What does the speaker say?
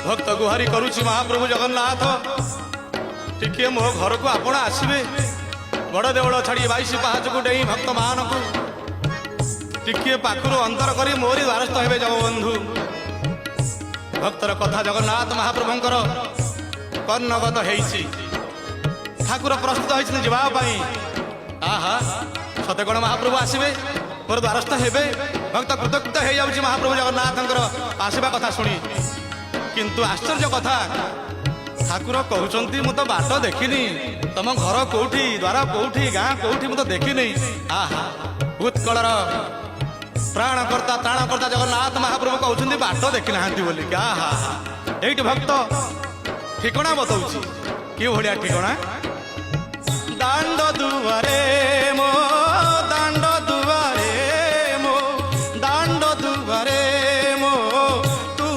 भक्त गुहारी करुछि महाप्रभु जगन्नाथ टिके मो घर को आपण आसबे बड़ देवल छाड़ी 22 पाहाच को डेई भक्त मान को टिके पाखुर अंतर करी मोरी द्वारस्थ हेबे जगबंधु। भक्तर कथा जगन्नाथ महाप्रभुंकर कर्णगत हेइछि ठाकुर प्रस्तुत होइछन जीवा पाई। आहा सते कोन महाप्रभु आसबे मोर द्वारस्थ हेबे भक्त कृतज्ञ हो जाउछि महाप्रभु जगन्नाथंकर आसीबा कथा शुणी। किंतु आश्चर्य कथा ठाकुर कहउचंती मु तो बाट देखिनी तम घर कोठी द्वार कोठी गाँ कोठी मु तो देखिनी। आहा उत्कलर प्राणकर्ता त्राणकर्ता जगन्नाथ महाप्रभु कहउचंती बाट देखि नाहंती बोली। आहा एइट भक्त ठिकणा बताउछि कि भलिया ठिकणा दांड दुआरे मो